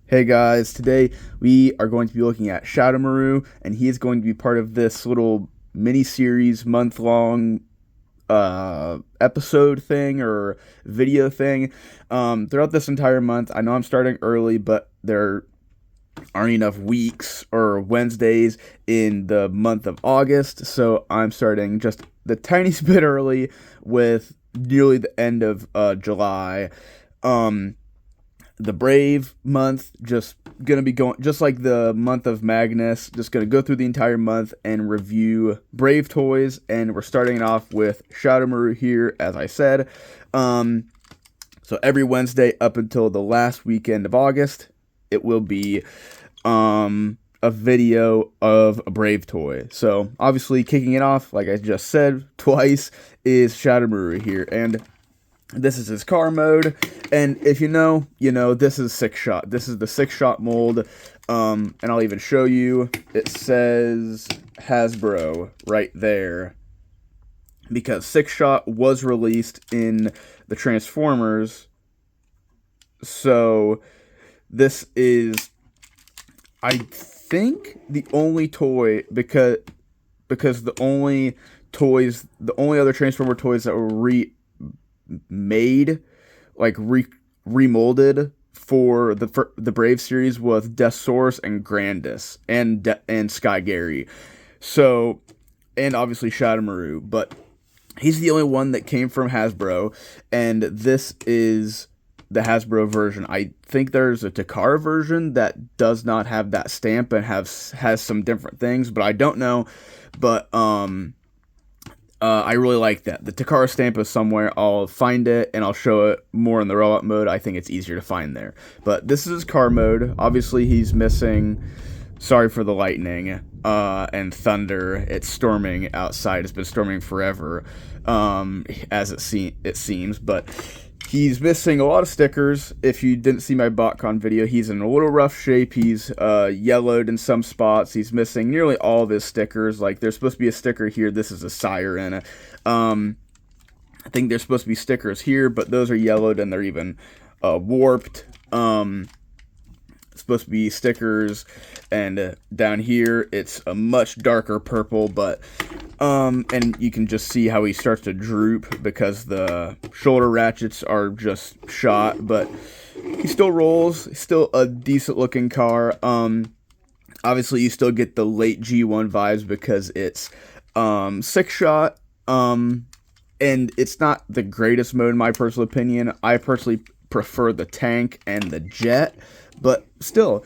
Hey guys, today we are going to be looking at Shadow Maru, and he is going to be part of this little mini series, month long episode thing or video thing. Throughout this entire month, I know I'm starting early, but there aren't enough weeks or Wednesdays in the month of August, so I'm starting just the tiniest bit early with nearly the end of July. Um, the Brave month just gonna be going just like the month of Magnus, just gonna go through the entire month and review Brave toys, and we're starting it off with Shadow Maru here, as I said. So every Wednesday up until the last weekend of August, it will be a video of a Brave toy. So obviously kicking it off, like I just said twice, is Shadow Maru here, and this is his car mode, and if you know, this is 6-shot. This is the 6-shot mold, and I'll even show you. It says Hasbro right there, because 6-shot was released in the Transformers, so this is, I think, the only toy, because the only other Transformer toys that were made, like remolded for the Brave series was Deathsaurus and Grandis and Sky Gary. So, and obviously Shadow Maru, but he's the only one that came from Hasbro, and this is the Hasbro version. I think there's a Takara version that does not have that stamp and has some different things, but I don't know. But I really like that. The Takara stamp is somewhere. I'll find it and I'll show it more in the rollout mode. I think it's easier to find there. But this is his car mode. Obviously, he's missing. Sorry for the lightning and thunder. It's storming outside. It's been storming forever, as it seems. But he's missing a lot of stickers. If you didn't see my BotCon video, he's in a little rough shape. He's yellowed in some spots. He's missing nearly all of his stickers. Like, there's supposed to be a sticker here. This is a siren. I think there's supposed to be stickers here, but those are yellowed and they're even warped. Supposed to be stickers, and down here it's a much darker purple, but and you can just see how he starts to droop because the shoulder ratchets are just shot, but he still rolls. He's still a decent looking car. Obviously you still get the late G1 vibes because it's 6-shot, and it's not the greatest mode in my personal opinion. I personally prefer the tank and the jet, but still,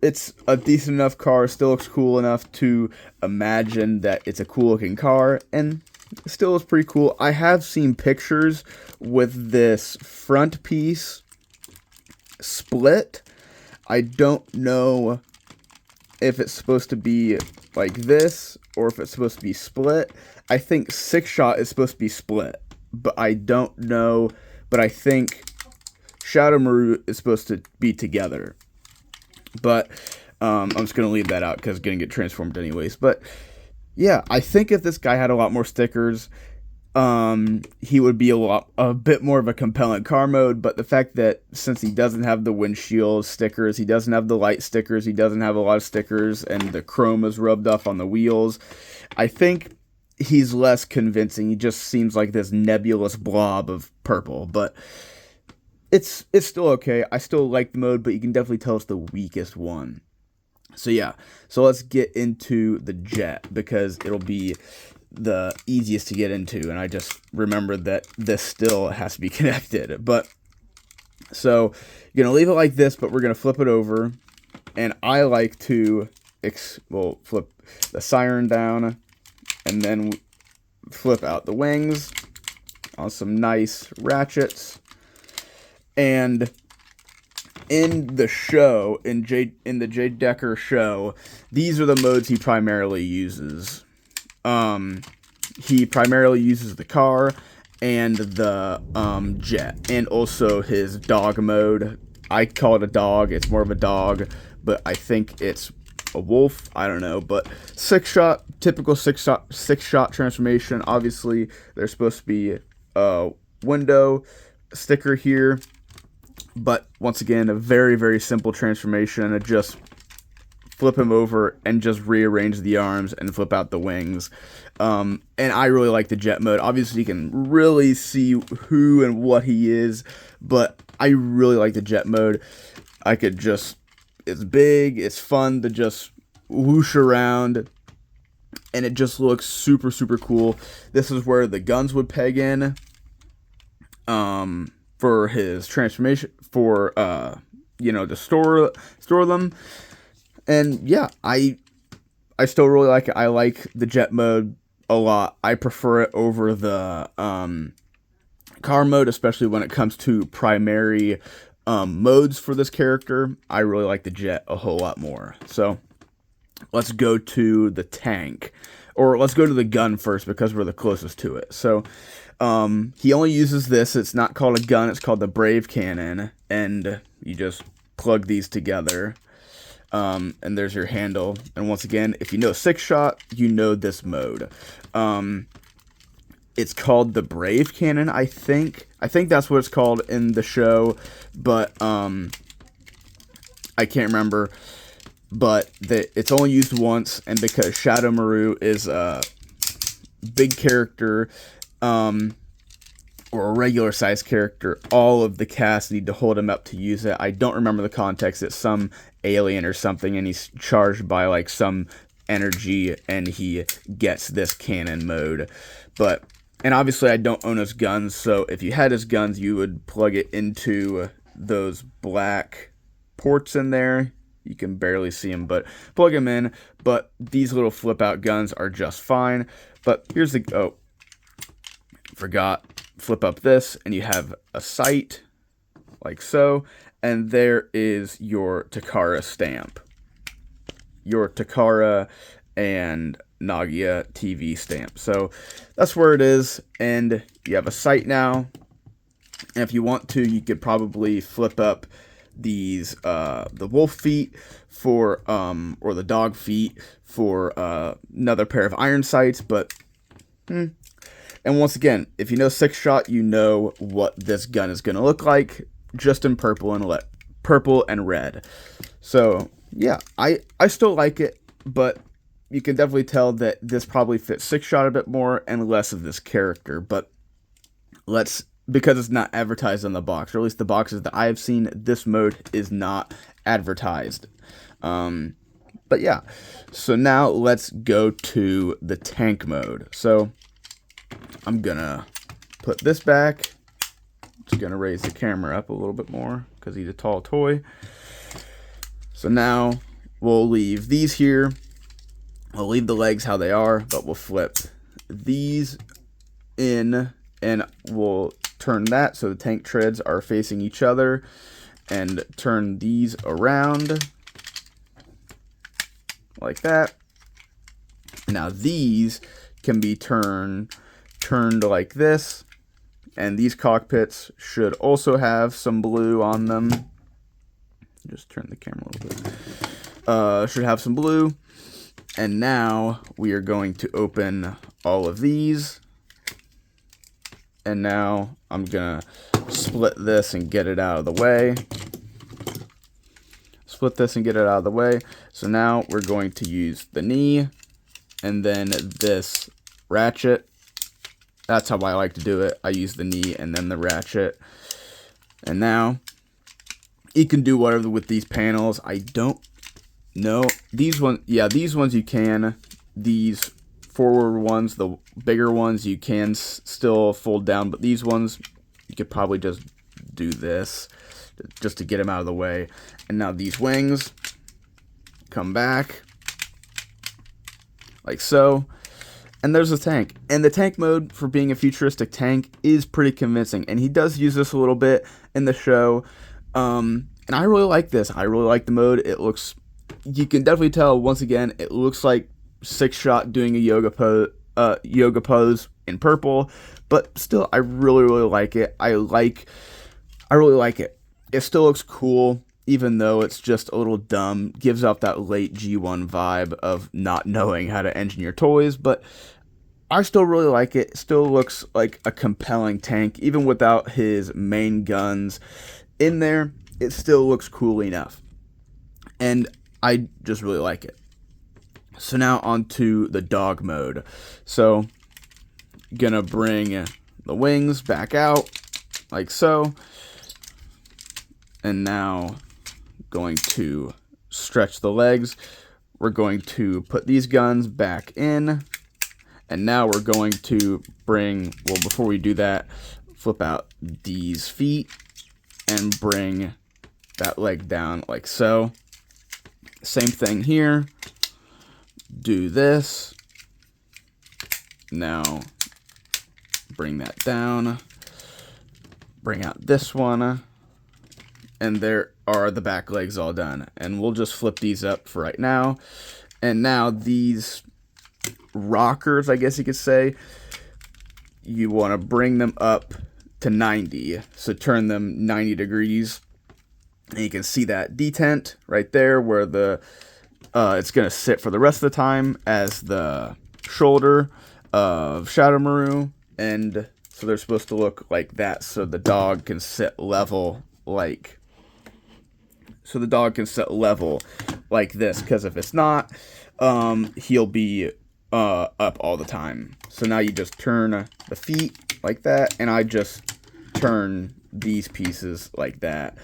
it's a decent enough car. Still looks cool enough to imagine that it's a cool looking car, and still is pretty cool. I have seen pictures with this front piece split. I don't know if it's supposed to be like this or if it's supposed to be split. I think 6-shot is supposed to be split, but I don't know. But I think Shadow Maru is supposed to be together, but I'm just going to leave that out because it's going to get transformed anyways. But yeah, I think if this guy had a lot more stickers, he would be a bit more of a compelling car mode. But the fact that since he doesn't have the windshield stickers, he doesn't have the light stickers, he doesn't have a lot of stickers, and the chrome is rubbed off on the wheels, I think he's less convincing. He just seems like this nebulous blob of purple, but it's still okay. I still like the mode, but you can definitely tell it's the weakest one. So yeah, so let's get into the jet because it'll be the easiest to get into, and I just remembered that this still has to be connected. But so you're gonna leave it like this, but we're gonna flip it over, and I like to flip the siren down and then flip out the wings on some nice ratchets. And in the show, in the Jay Decker show, these are the modes he primarily uses. He primarily uses the car and the jet, and also his dog mode. I call it a dog. It's more of a dog, but I think it's a wolf. I don't know, but 6-shot, typical 6-shot transformation. Obviously, there's supposed to be a window sticker here. But once again, a very, very simple transformation. Just flip him over and just rearrange the arms and flip out the wings. And I really like the jet mode. Obviously, you can really see who and what he is, but I really like the jet mode. It's big, it's fun to just whoosh around, and it just looks super, super cool. This is where the guns would peg in for his transformation, to store them. And yeah, I still really like it. I like the jet mode a lot. I prefer it over the car mode, especially when it comes to primary modes for this character. I really like the jet a whole lot more. So let's go to the tank. Or let's go to the gun first because we're the closest to it. So he only uses this. It's not called a gun. It's called the Brave Cannon. And you just plug these together. And there's your handle. And once again, if you know 6-shot, you know this mode. It's called the Brave Cannon, I think. I think that's what it's called in the show. But I can't remember. But it's only used once, and because Shadow Maru is a big character, or a regular size character, all of the cast need to hold him up to use it. I don't remember the context. It's some alien or something, and he's charged by like some energy, and he gets this cannon mode. And obviously I don't own his guns, so if you had his guns, you would plug it into those black ports in there. You can barely see them, but plug them in. But these little flip out guns are just fine. But here's flip up this, and you have a sight like so, and there is your Takara stamp, your Takara and Nagia TV stamp. So that's where it is, and you have a sight now. And if you want to, you could probably flip up these the wolf feet for or the dog feet for another pair of iron sights. But and once again, if you know 6-shot, you know what this gun is going to look like, just in purple and red. So yeah, I still like it, but you can definitely tell that this probably fits 6-shot a bit more and less of this character. But because it's not advertised on the box, or at least the boxes that I have seen, this mode is not advertised. But yeah, so now let's go to the tank mode. So I'm gonna put this back. Just gonna raise the camera up a little bit more because he's a tall toy. So now we'll leave these here. We'll leave the legs how they are, but we'll flip these in, and we'll turn that so the tank treads are facing each other, and turn these around like that. Now these can be turned like this, and these cockpits should also have some blue on them. Just turn the camera a little bit. Should have some blue. And now we are going to open all of these. And now I'm gonna split this and get it out of the way. Split this and get it out of the way. So now we're going to use the knee and then this ratchet. That's how I like to do it. I use the knee and then the ratchet. And now you can do whatever with these panels. I don't know. These ones, yeah, these ones you can. These forward ones, the bigger ones, you can still fold down, but these ones you could probably just do this just to get them out of the way. And now these wings come back like so, and there's a tank. And the tank mode, for being a futuristic tank, is pretty convincing, and he does use this a little bit in the show. And I really like this. I really like the mode. It looks, you can definitely tell, once again, it looks like 6-shot doing a yoga pose in purple, but still, I really, really like it. I really like it. It still looks cool, even though it's just a little dumb. Gives off that late G1 vibe of not knowing how to engineer toys, but I still really like it. It still looks like a compelling tank, even without his main guns. in there, it still looks cool enough. And I just really like it. So now onto the dog mode. So gonna bring the wings back out like so. And now going to stretch the legs. We're going to put these guns back in. And now we're going to bring, well, before we do that, flip out these feet and bring that leg down like so. Same thing here. Do this. Now bring that down. Bring out this one. And there are the back legs all done. And we'll just flip these up for right now. And now these rockers, I guess you could say, you want to bring them up to 90. So turn them 90 degrees. And you can see that detent right there where the it's going to sit for the rest of the time as the shoulder of Shadow Maru. And so they're supposed to look like that so the dog can sit level like this, because if it's not, he'll be up all the time. So now you just turn the feet like that, and I just turn these pieces like that.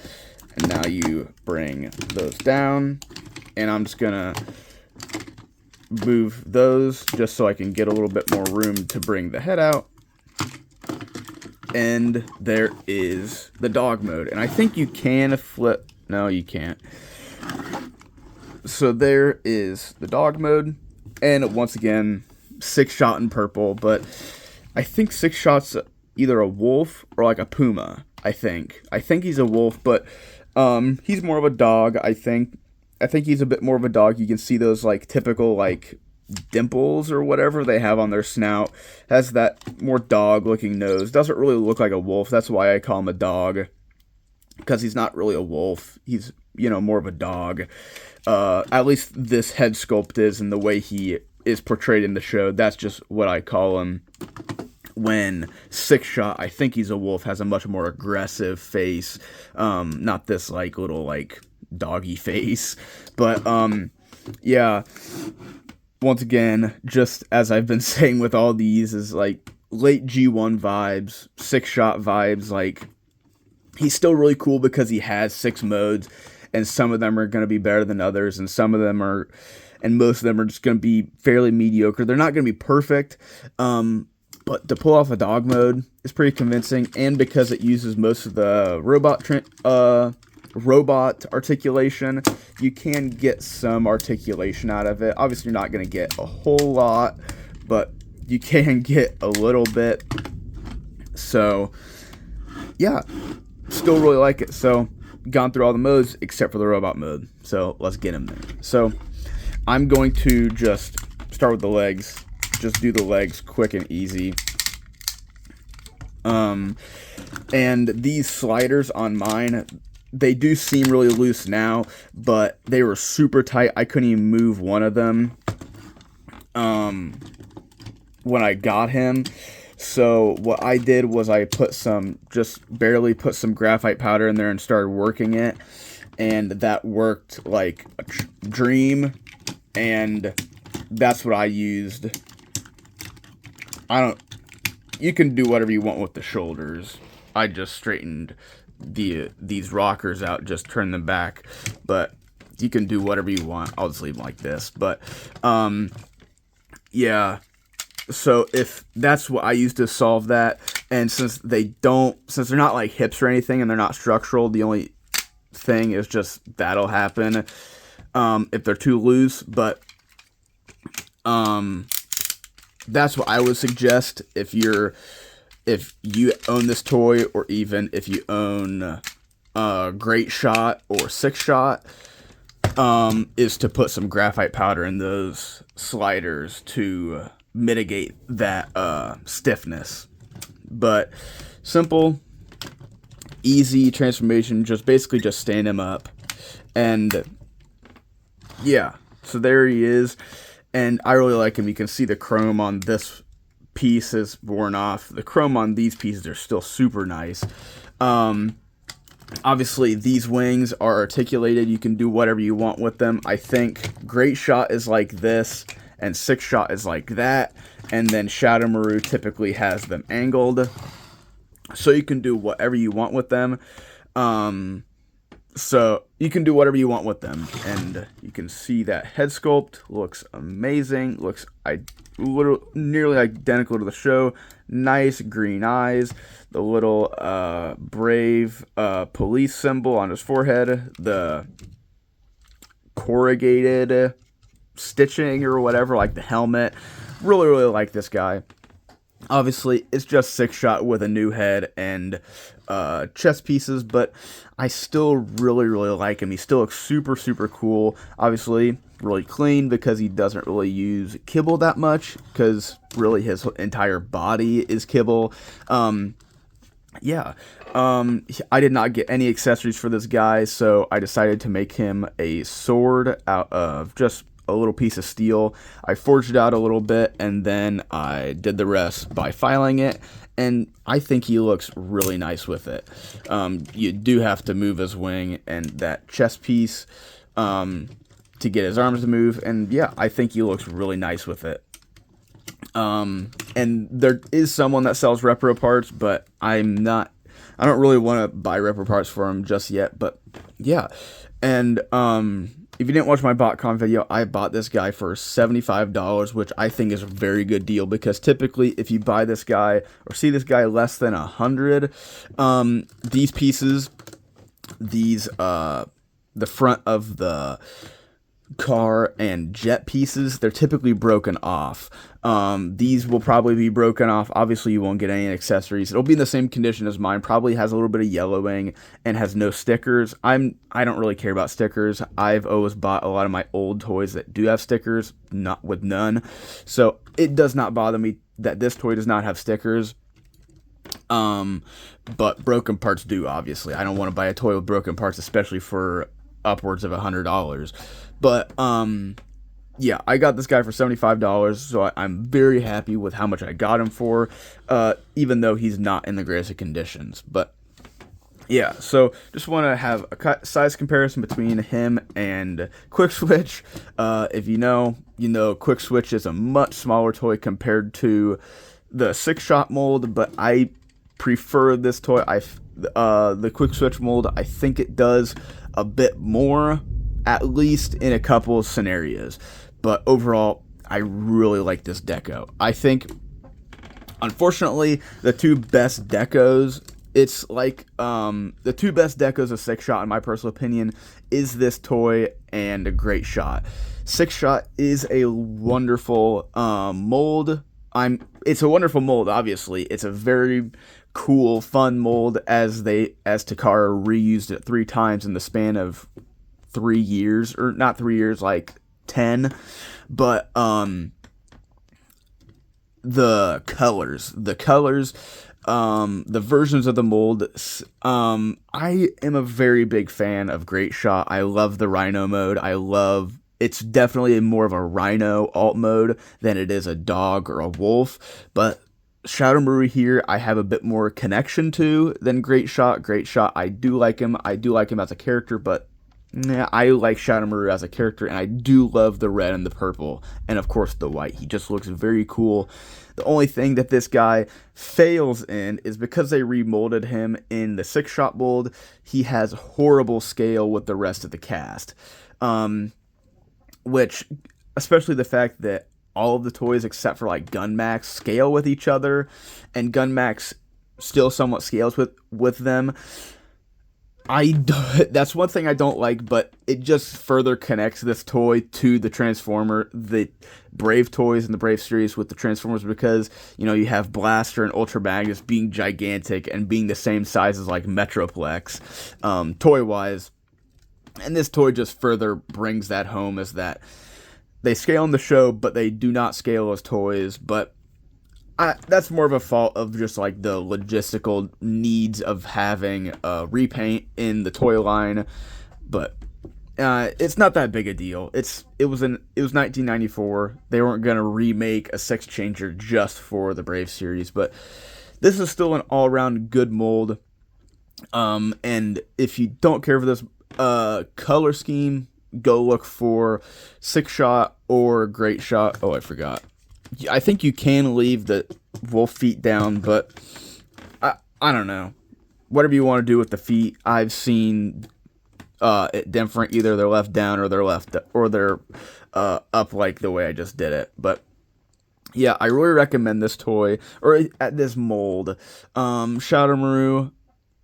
And now you bring those down, and I'm just gonna move those just so I can get a little bit more room to bring the head out. And there is the dog mode. And I think you can flip. No, you can't. So there is the dog mode. And once again, 6-shot in purple. But I think 6-shot's either a wolf or like a puma, I think. I think he's a wolf, but he's more of a dog, I think. I think he's a bit more of a dog. You can see those like typical like dimples or whatever they have on their snout. Has that more dog looking nose. Doesn't really look like a wolf. That's why I call him a dog, because he's not really a wolf. He's, you know, more of a dog. At least this head sculpt is, and the way he is portrayed in the show, that's just what I call him. When 6-shot, I think he's a wolf, has a much more aggressive face. Not this like little like doggy face. But yeah. Once again, just as I've been saying with all these, is like late G1 vibes, 6-shot vibes. Like, he's still really cool because he has 6 modes, and some of them are going to be better than others, and some of them are, and most of them are just going to be fairly mediocre. They're not going to be perfect, but to pull off a dog mode is pretty convincing, and because it uses most of the robot articulation, you can get some articulation out of it. Obviously, you're not going to get a whole lot, but you can get a little bit. So, yeah, still really like it. So, gone through all the modes except for the robot mode. So, let's get him there. So, I'm going to just start with the legs. Just do the legs quick and easy. And these sliders on mine, they do seem really loose now, but they were super tight. I couldn't even move one of them when I got him. So what I did was I just barely put some graphite powder in there and started working it. And that worked like a dream. And that's what I used. You can do whatever you want with the shoulders. I just straightened these rockers out, just turn them back, but you can do whatever you want. I'll just leave them like this. But yeah, so if that's what I use to solve that, and since they're not like hips or anything, and they're not structural, the only thing is just that'll happen if they're too loose. But that's what I would suggest if you own this toy, or even if you own Great Shot or 6-shot, is to put some graphite powder in those sliders to mitigate that stiffness. But simple, easy transformation, basically just stand him up. And yeah, so there he is. And I really like him. You can see the chrome on this piece is worn off. The chrome on these pieces are still super nice. Obviously, these wings are articulated. You can do whatever you want with them. I think Great Shot is like this, and Six Shot is like that, and then Shadow Maru typically has them angled. So you can do whatever you want with them. So you can do whatever you want with them, and you can see that head sculpt looks amazing. Looks nearly identical to the show. Nice green eyes, the little brave police symbol on his forehead, the corrugated stitching or whatever, like the helmet. Really like this guy. Obviously, it's just Six Shot with a new head and chest pieces, but I still really like him. He still looks super cool. Obviously, really clean because he doesn't really use kibble that much, because really his entire body is kibble. I did not get any accessories for this guy, so I decided to make him a sword out of just a little piece of steel. I forged it out a little bit, and then I did the rest by filing it, and I think he looks really nice with it. You do have to move his wing and that chest piece to get his arms to move, and yeah, I think he looks really nice with it. And there is someone that sells repro parts, but I don't really want to buy repro parts for him just yet, but yeah. And if you didn't watch my BotCon video, I bought this guy for $75, which I think is a very good deal, because typically if you buy this guy or see this guy less than 100, these pieces, the front of the car and jet pieces, they're typically broken off. These will probably be broken off. Obviously, you won't get any accessories. It'll be in the same condition as mine. Probably has a little bit of yellowing and has no stickers. I don't really care about stickers. I've always bought a lot of my old toys that do have stickers, not with none. So it does not bother me that this toy does not have stickers. But broken parts do, obviously. I don't want to buy a toy with broken parts, especially for upwards of $100. But yeah, I got this guy for $75, so I'm very happy with how much I got him for, even though he's not in the greatest of conditions. But yeah, so just want to have a size comparison between him and Quick Switch. If you know, Quick Switch is a much smaller toy compared to the Six Shot mold, but I prefer this toy. The Quick Switch mold, I think it does a bit more, at least in a couple of scenarios. But overall, I really like this deco. I think, unfortunately, the two best decos, it's like the two best decos of Six Shot, in my personal opinion, is this toy and a Great Shot. Six Shot is a wonderful mold. It's a wonderful mold, obviously. It's a very cool, fun mold, as Takara reused it 3 times in the span of 3 years, or not 3 years, like 10. But the colors, the versions of the mold, I am a very big fan of Great Shot. I love the Rhino mode. It's definitely more of a Rhino alt mode than it is a dog or a wolf, but Shadow Maru here, I have a bit more connection to than Great Shot. Great Shot, I do like him. I do like him as a character, but I like Shadow Maru as a character, and I do love the red and the purple, and of course the white. He just looks very cool. The only thing that this guy fails in is because they remolded him in the Six Shot mold, he has horrible scale with the rest of the cast. Which, especially the fact that all of the toys except for like Gunmax scale with each other, and Gunmax still somewhat scales with them. That's one thing I don't like, but it just further connects this toy to the Brave toys and the Brave series with the Transformers, because you have Blaster and Ultra Magnus being gigantic and being the same size as like Metroplex, toy wise. And this toy just further brings that home, as that they scale in the show, but they do not scale as toys. But that's more of a fault of just like the logistical needs of having a repaint in the toy line. But it's not that big a deal. It was 1994. They weren't gonna remake a Sex Changer just for the Brave series, but this is still an all-around good mold. And if you don't care for this color scheme, go look for Six Shot or Great Shot. Oh, I forgot. I think you can leave the wolf feet down, but I don't know. Whatever you want to do with the feet, I've seen it different. Either they're left down or they're up like the way I just did it. But yeah, I really recommend this toy or this mold. Shadow Maru.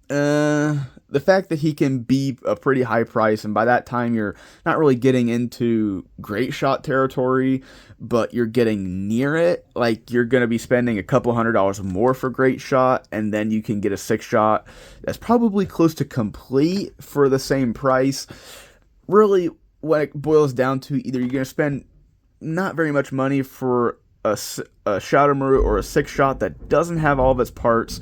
The fact that he can be a pretty high price, and by that time you're not really getting into Great Shot territory, but you're getting near it. Like, you're going to be spending a couple $100 more for Great Shot, and then you can get a Six Shot that's probably close to complete for the same price. Really, what it boils down to, either you're going to spend not very much money for a Shadow Maru or a Six Shot that doesn't have all of its parts,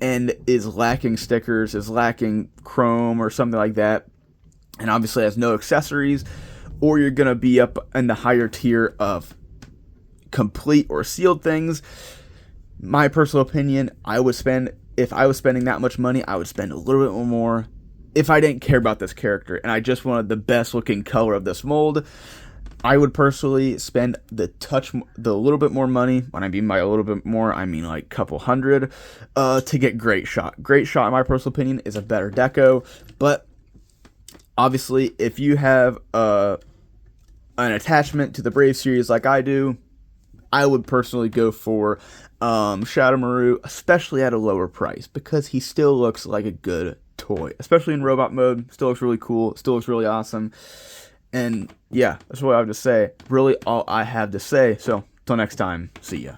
and is lacking stickers, is lacking chrome or something like that, and obviously has no accessories, or you're going to be up in the higher tier of complete or sealed things. My personal opinion, if I was spending that much money, I would spend a little bit more if I didn't care about this character, and I just wanted the best looking color of this mold. I would personally spend the little bit more money. When I mean by a little bit more, I mean like a couple hundred, to get Great Shot. Great Shot, in my personal opinion, is a better deco. But obviously, if you have an attachment to the Brave series like I do, I would personally go for Shadow Maru, especially at a lower price, because he still looks like a good toy, especially in robot mode. Still looks really cool. Still looks really awesome. And yeah, that's what I have to say. Really all I have to say. So, till next time, see ya.